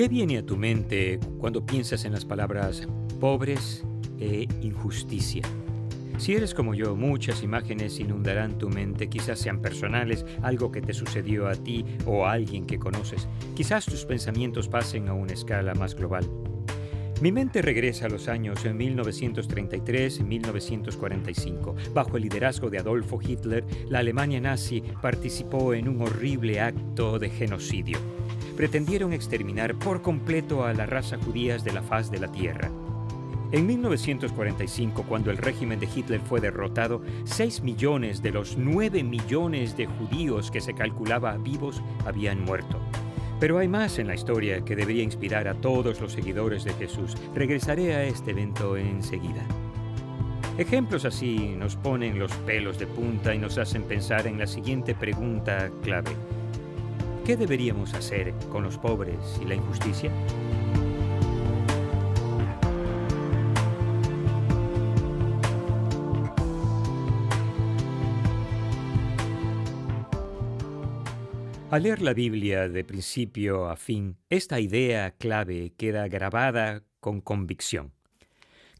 ¿Qué viene a tu mente cuando piensas en las palabras pobres e injusticia? Si eres como yo, muchas imágenes inundarán tu mente, quizás sean personales, algo que te sucedió a ti o a alguien que conoces. Quizás tus pensamientos pasen a una escala más global. Mi mente regresa a los años 1933 y 1945. Bajo el liderazgo de Adolfo Hitler, la Alemania nazi participó en un horrible acto de genocidio. Pretendieron exterminar por completo a la raza judías de la faz de la tierra. En 1945, cuando el régimen de Hitler fue derrotado, 6 millones de los 9 millones de judíos que se calculaba vivos habían muerto. Pero hay más en la historia que debería inspirar a todos los seguidores de Jesús. Regresaré a este evento enseguida. Ejemplos así nos ponen los pelos de punta y nos hacen pensar en la siguiente pregunta clave. ¿Qué deberíamos hacer con los pobres y la injusticia? Al leer la Biblia de principio a fin, esta idea clave queda grabada con convicción.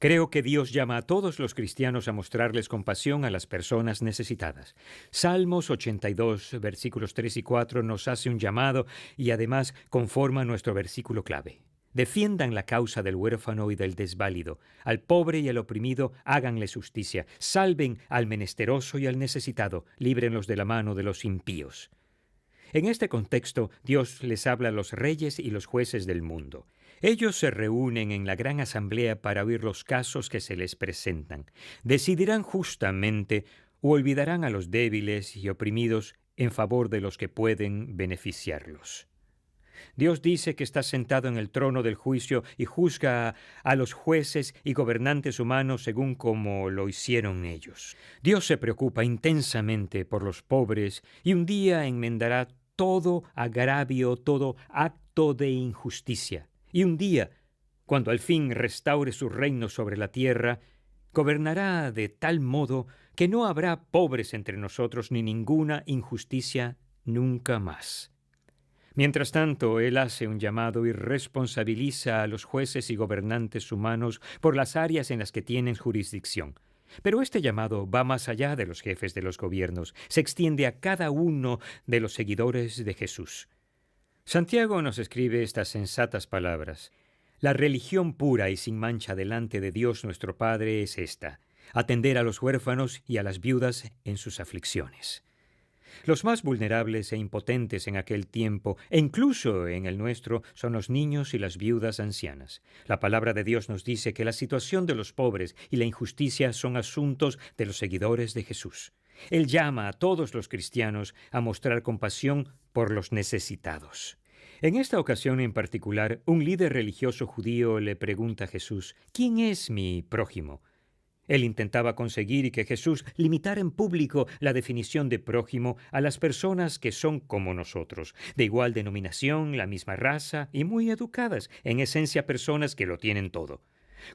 Creo que Dios llama a todos los cristianos a mostrarles compasión a las personas necesitadas. Salmos 82, versículos 3 y 4 nos hace un llamado y además conforma nuestro versículo clave. Defiendan la causa del huérfano y del desválido. Al pobre y al oprimido háganles justicia. Salven al menesteroso y al necesitado. Líbrenlos de la mano de los impíos. En este contexto, Dios les habla a los reyes y los jueces del mundo. Ellos se reúnen en la gran asamblea para oír los casos que se les presentan. Decidirán justamente o olvidarán a los débiles y oprimidos en favor de los que pueden beneficiarlos. Dios dice que está sentado en el trono del juicio y juzga a los jueces y gobernantes humanos según como lo hicieron ellos. Dios se preocupa intensamente por los pobres y un día enmendará todo agravio, todo acto de injusticia. Y un día, cuando al fin restaure su reino sobre la tierra, gobernará de tal modo que no habrá pobres entre nosotros ni ninguna injusticia nunca más. Mientras tanto, Él hace un llamado y responsabiliza a los jueces y gobernantes humanos por las áreas en las que tienen jurisdicción. Pero este llamado va más allá de los jefes de los gobiernos, se extiende a cada uno de los seguidores de Jesús. Santiago nos escribe estas sensatas palabras. La religión pura y sin mancha delante de Dios nuestro Padre es esta, atender a los huérfanos y a las viudas en sus aflicciones. Los más vulnerables e impotentes en aquel tiempo, e incluso en el nuestro, son los niños y las viudas ancianas. La palabra de Dios nos dice que la situación de los pobres y la injusticia son asuntos de los seguidores de Jesús. Él llama a todos los cristianos a mostrar compasión por los necesitados. En esta ocasión en particular, un líder religioso judío le pregunta a Jesús, ¿quién es mi prójimo? Él intentaba conseguir que Jesús limitara en público la definición de prójimo a las personas que son como nosotros, de igual denominación, la misma raza y muy educadas, en esencia personas que lo tienen todo.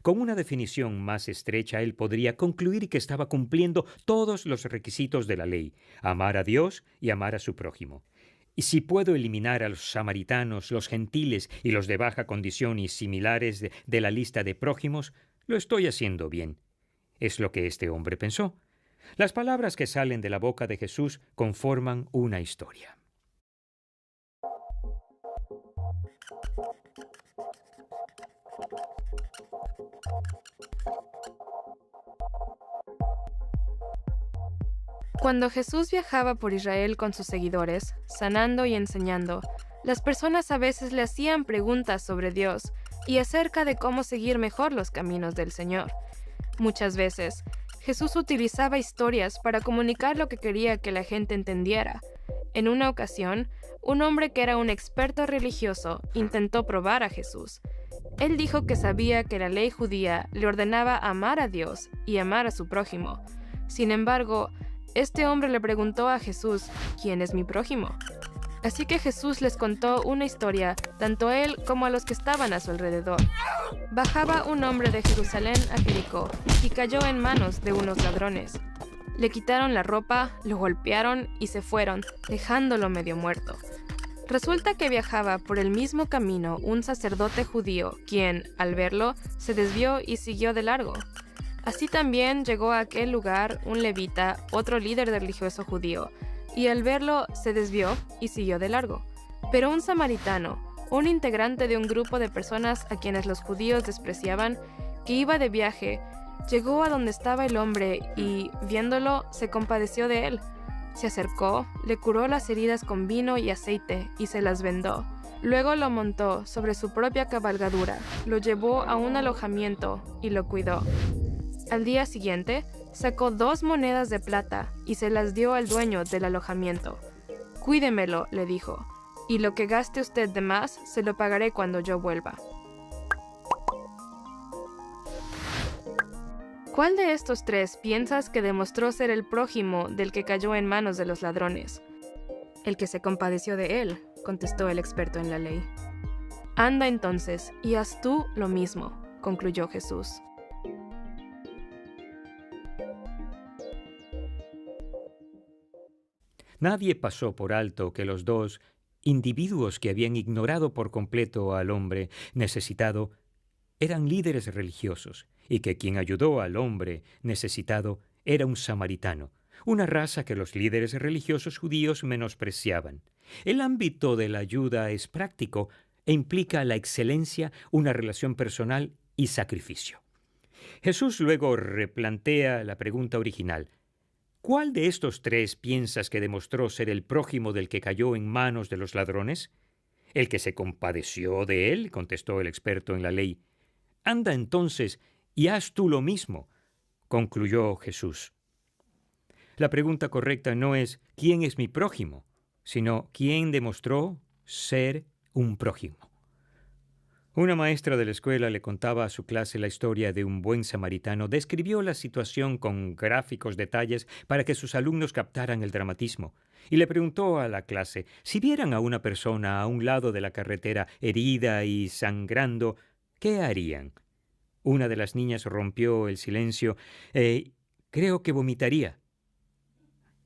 Con una definición más estrecha, él podría concluir que estaba cumpliendo todos los requisitos de la ley, amar a Dios y amar a su prójimo. Y si puedo eliminar a los samaritanos, los gentiles y los de baja condición y similares de la lista de prójimos, lo estoy haciendo bien. Es lo que este hombre pensó. Las palabras que salen de la boca de Jesús conforman una historia. Cuando Jesús viajaba por Israel con sus seguidores, sanando y enseñando, las personas a veces le hacían preguntas sobre Dios y acerca de cómo seguir mejor los caminos del Señor. Muchas veces, Jesús utilizaba historias para comunicar lo que quería que la gente entendiera. En una ocasión, un hombre que era un experto religioso intentó probar a Jesús. Él dijo que sabía que la ley judía le ordenaba amar a Dios y amar a su prójimo. Sin embargo, este hombre le preguntó a Jesús, ¿quién es mi prójimo? Así que Jesús les contó una historia, tanto a él como a los que estaban a su alrededor. Bajaba un hombre de Jerusalén a Jericó y cayó en manos de unos ladrones. Le quitaron la ropa, lo golpearon y se fueron, dejándolo medio muerto. Resulta que viajaba por el mismo camino un sacerdote judío, quien, al verlo, se desvió y siguió de largo. Así también llegó a aquel lugar un levita, otro líder religioso judío, y al verlo se desvió y siguió de largo. Pero un samaritano, un integrante de un grupo de personas a quienes los judíos despreciaban, que iba de viaje, llegó a donde estaba el hombre y, viéndolo, se compadeció de él. Se acercó, le curó las heridas con vino y aceite y se las vendó. Luego lo montó sobre su propia cabalgadura, lo llevó a un alojamiento y lo cuidó. Al día siguiente, sacó 2 monedas de plata y se las dio al dueño del alojamiento. «Cuídemelo», le dijo, «y lo que gaste usted de más se lo pagaré cuando yo vuelva». ¿Cuál de estos 3 piensas que demostró ser el prójimo del que cayó en manos de los ladrones? «El que se compadeció de él», contestó el experto en la ley. «Anda entonces y haz tú lo mismo», concluyó Jesús. Nadie pasó por alto que los 2 individuos que habían ignorado por completo al hombre necesitado eran líderes religiosos y que quien ayudó al hombre necesitado era un samaritano, una raza que los líderes religiosos judíos menospreciaban. El ámbito de la ayuda es práctico e implica la excelencia, una relación personal y sacrificio. Jesús luego replantea la pregunta original. ¿Cuál de estos 3 piensas que demostró ser el prójimo del que cayó en manos de los ladrones? «El que se compadeció de él», contestó el experto en la ley. «Anda entonces y haz tú lo mismo», concluyó Jesús. La pregunta correcta no es «¿quién es mi prójimo?», sino «¿quién demostró ser un prójimo?». Una maestra de la escuela le contaba a su clase la historia de un buen samaritano. Describió la situación con gráficos detalles para que sus alumnos captaran el dramatismo. Y le preguntó a la clase, si vieran a una persona a un lado de la carretera herida y sangrando, ¿qué harían? Una de las niñas rompió el silencio. Creo que vomitaría.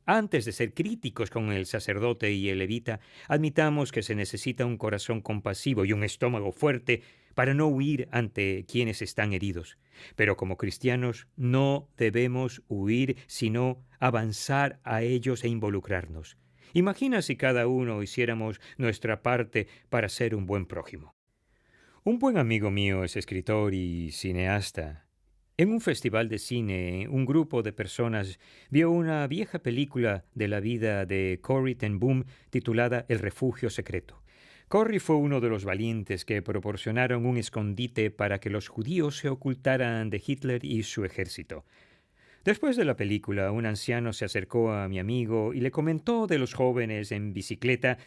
Antes de ser críticos con el sacerdote y el levita, admitamos que se necesita un corazón compasivo y un estómago fuerte para no huir ante quienes están heridos. Pero como cristianos no debemos huir, sino avanzar a ellos e involucrarnos. Imagina si cada uno hiciéramos nuestra parte para ser un buen prójimo. Un buen amigo mío es escritor y cineasta. En un festival de cine, un grupo de personas vio una vieja película de la vida de Corrie ten Boom titulada El refugio secreto. Corrie fue uno de los valientes que proporcionaron un escondite para que los judíos se ocultaran de Hitler y su ejército. Después de la película, un anciano se acercó a mi amigo y le comentó de los jóvenes en bicicleta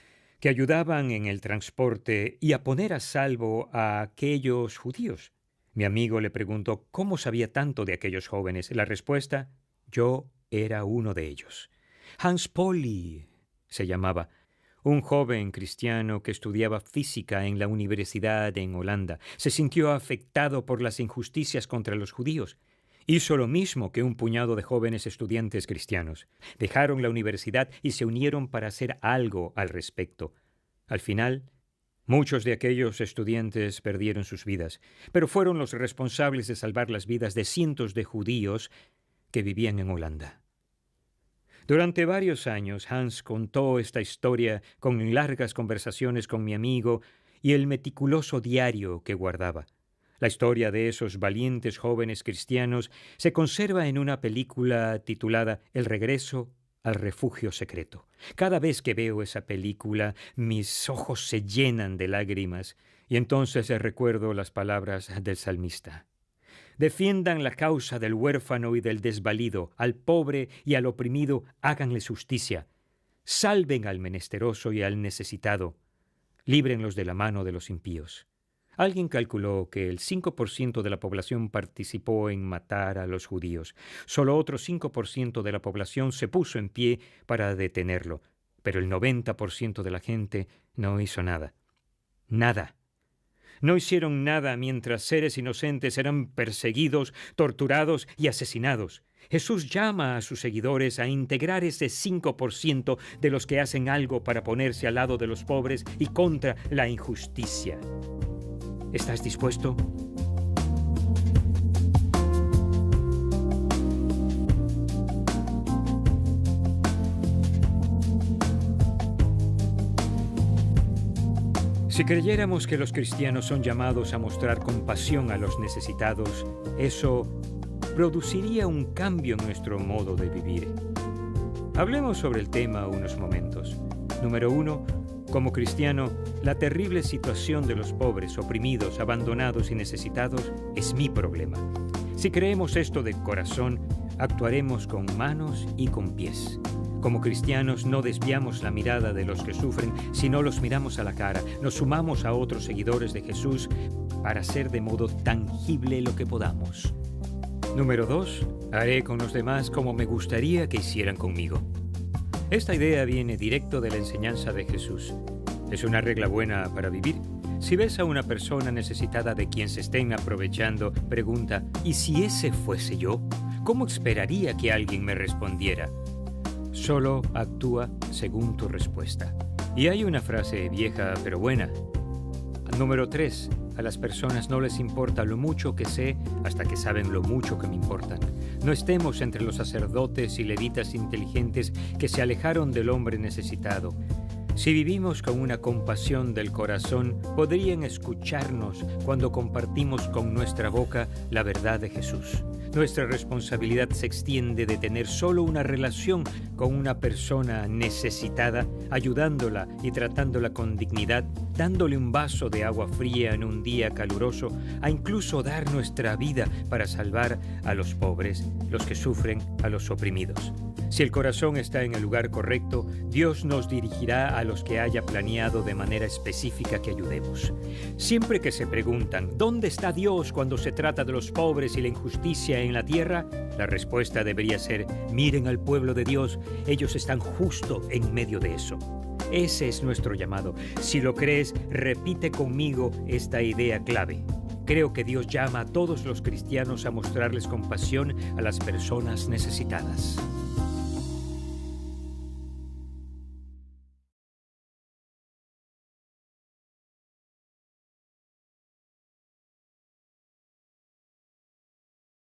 que ayudaban en el transporte y a poner a salvo a aquellos judíos. Mi amigo le preguntó cómo sabía tanto de aquellos jóvenes. La respuesta, yo era uno de ellos. Hans Pauli se llamaba, un joven cristiano que estudiaba física en la universidad en Holanda. Se sintió afectado por las injusticias contra los judíos. Hizo lo mismo que un puñado de jóvenes estudiantes cristianos. Dejaron la universidad y se unieron para hacer algo al respecto. Al final, muchos de aquellos estudiantes perdieron sus vidas, pero fueron los responsables de salvar las vidas de cientos de judíos que vivían en Holanda. Durante varios años, Hans contó esta historia con largas conversaciones con mi amigo y el meticuloso diario que guardaba. La historia de esos valientes jóvenes cristianos se conserva en una película titulada El regreso al refugio secreto. Cada vez que veo esa película, mis ojos se llenan de lágrimas y entonces recuerdo las palabras del salmista. Defiendan la causa del huérfano y del desvalido, al pobre y al oprimido háganles justicia. Salven al menesteroso y al necesitado. Líbrenlos de la mano de los impíos. Alguien calculó que el 5% de la población participó en matar a los judíos. Solo otro 5% de la población se puso en pie para detenerlo, pero el 90% de la gente no hizo nada. Nada. No hicieron nada mientras seres inocentes eran perseguidos, torturados y asesinados. Jesús llama a sus seguidores a integrar ese 5% de los que hacen algo para ponerse al lado de los pobres y contra la injusticia. ¿Estás dispuesto? Si creyéramos que los cristianos son llamados a mostrar compasión a los necesitados, eso produciría un cambio en nuestro modo de vivir. Hablemos sobre el tema unos momentos. Número 1. Como cristiano, la terrible situación de los pobres, oprimidos, abandonados y necesitados es mi problema. Si creemos esto de corazón, actuaremos con manos y con pies. Como cristianos no desviamos la mirada de los que sufren, sino los miramos a la cara. Nos sumamos a otros seguidores de Jesús para hacer de modo tangible lo que podamos. Número 2. Haré con los demás como me gustaría que hicieran conmigo. Esta idea viene directo de la enseñanza de Jesús. Es una regla buena para vivir. Si ves a una persona necesitada de quien se estén aprovechando, pregunta, ¿y si ese fuese yo? ¿Cómo esperaría que alguien me respondiera? Solo actúa según tu respuesta. Y hay una frase vieja pero buena. Número 3. A las personas no les importa lo mucho que sé hasta que saben lo mucho que me importan. No estemos entre los sacerdotes y levitas inteligentes que se alejaron del hombre necesitado. Si vivimos con una compasión del corazón, podrían escucharnos cuando compartimos con nuestra boca la verdad de Jesús. Nuestra responsabilidad se extiende de tener solo una relación con una persona necesitada, ayudándola y tratándola con dignidad, dándole un vaso de agua fría en un día caluroso, a incluso dar nuestra vida para salvar a los pobres, los que sufren, a los oprimidos. Si el corazón está en el lugar correcto, Dios nos dirigirá a los que haya planeado de manera específica que ayudemos. Siempre que se preguntan, ¿dónde está Dios cuando se trata de los pobres y la injusticia en la tierra? La respuesta debería ser, miren al pueblo de Dios, ellos están justo en medio de eso. Ese es nuestro llamado. Si lo crees, repite conmigo esta idea clave. Creo que Dios llama a todos los cristianos a mostrarles compasión a las personas necesitadas.